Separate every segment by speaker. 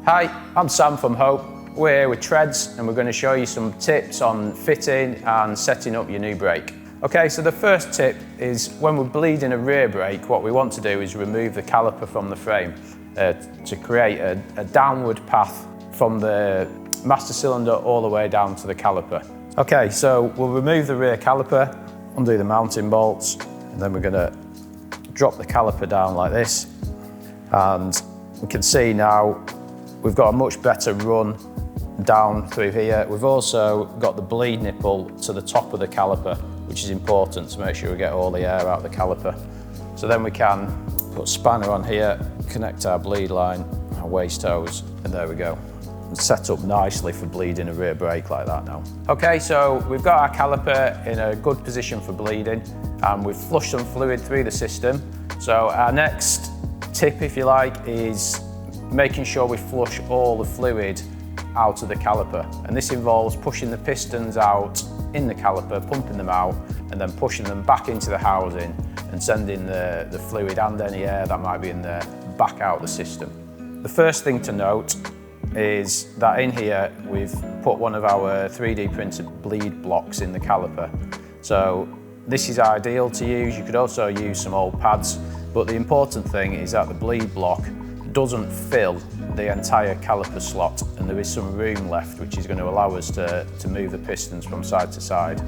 Speaker 1: Hi, I'm Sam from Hope. We're here with Tredz and we're going to show you some tips on fitting and setting up your new brake. Okay, so the first tip is when we're bleeding a rear brake, what we want to do is remove the caliper from the frame to create a downward path from the master cylinder all the way down to the caliper. Okay, so we'll remove the rear caliper, undo the mounting bolts, and then we're going to drop the caliper down like this. And we can see now we've got a much better run down through here. We've also got the bleed nipple to the top of the caliper, which is important to make sure we get all the air out of the caliper. So then we can put a spanner on here, connect our bleed line, our waste hose, and there we go. Set up nicely for bleeding a rear brake like that now. Okay, so we've got our caliper in a good position for bleeding and we've flushed some fluid through the system. So our next tip, if you like, is making sure we flush all the fluid out of the caliper. And this involves pushing the pistons out in the caliper, pumping them out, and then pushing them back into the housing and sending the fluid and any air that might be in there back out the system. The first thing to note is that in here we've put one of our 3D printed bleed blocks in the caliper. So this is ideal to use. You could also use some old pads, but the important thing is that the bleed block doesn't fill the entire caliper slot and there is some room left, which is going to allow us to move the pistons from side to side.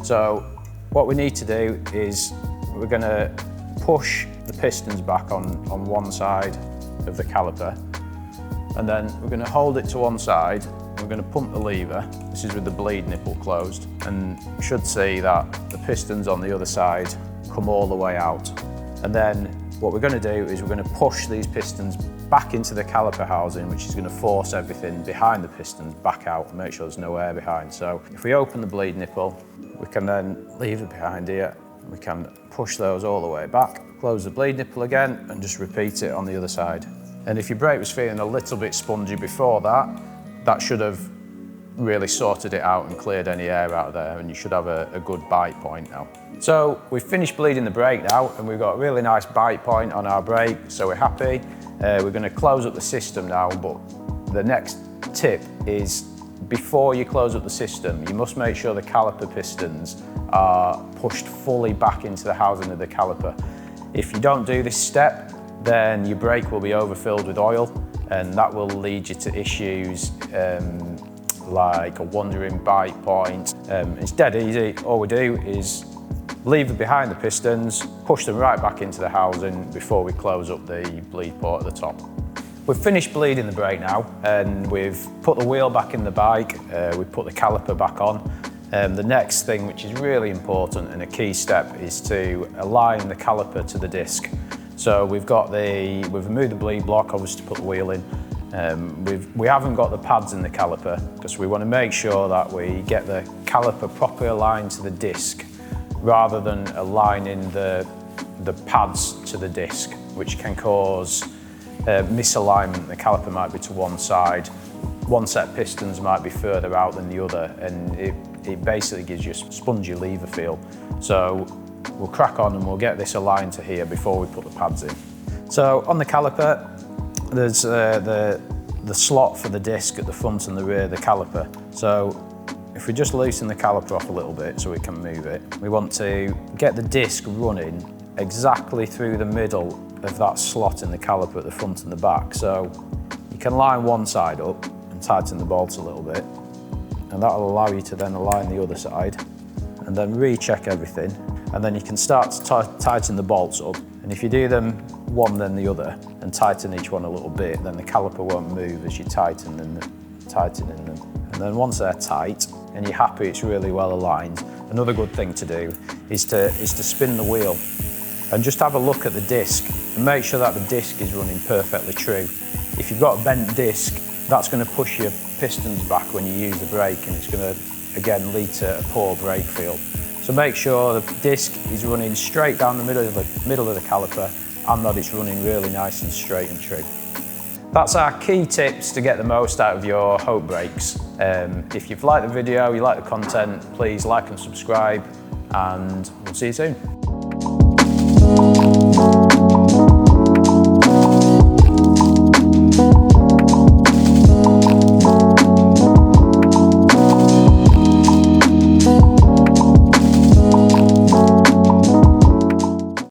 Speaker 1: So what we need to do is we're going to push the pistons back on one side of the caliper, and then we're going to hold it to one side. We're going to pump the lever. This is with the bleed nipple closed, and you should see that the pistons on the other side come all the way out. And then what we're going to do is we're going to push these pistons back into the caliper housing, which is going to force everything behind the pistons back out and make sure there's no air behind. So if we open the bleed nipple, we can then leave it behind here. We can push those all the way back, close the bleed nipple again, and just repeat it on the other side. And if your brake was feeling a little bit spongy before that, that should have really sorted it out and cleared any air out of there, and you should have a good bite point now. So we've finished bleeding the brake now, and we've got a really nice bite point on our brake, so we're happy. We're going to close up the system now, but the next tip is before you close up the system, you must make sure the caliper pistons are pushed fully back into the housing of the caliper. If you don't do this step, then your brake will be overfilled with oil, and that will lead you to issues like a wandering bite point. It's dead easy. All we do is leave it behind the pistons, push them right back into the housing before we close up the bleed port at the top. We've finished bleeding the brake now, and we've put the wheel back in the bike, we've put the caliper back on. The next thing, which is really important and a key step, is to align the caliper to the disc. So we've removed the bleed block, obviously, to put the wheel in. We haven't got the pads in the caliper because we want to make sure that we get the caliper properly aligned to the disc rather than aligning the pads to the disc, which can cause misalignment. The caliper might be to one side, one set of pistons might be further out than the other, and it basically gives you a spongy lever feel. So we'll crack on and we'll get this aligned to here before we put the pads in. So on the caliper, there's the slot for the disc at the front and the rear of the caliper. So if we just loosen the caliper off a little bit so we can move it, we want to get the disc running exactly through the middle of that slot in the caliper at the front and the back. So you can line one side up and tighten the bolts a little bit, and that'll allow you to then align the other side and then recheck everything. And then you can start to tighten the bolts up. And if you do them one then the other and tighten each one a little bit, then the caliper won't move as you tighten them. And then once they're tight and you're happy it's really well aligned, another good thing to do is to spin the wheel and just have a look at the disc and make sure that the disc is running perfectly true. If you've got a bent disc, that's going to push your pistons back when you use the brake, and it's going to again lead to a poor brake feel. So make sure the disc is running straight down the middle of the caliper and that it's running really nice and straight and true. That's our key tips to get the most out of your Hope brakes. If you've liked the video, you like the content, please like and subscribe, and we'll see you soon.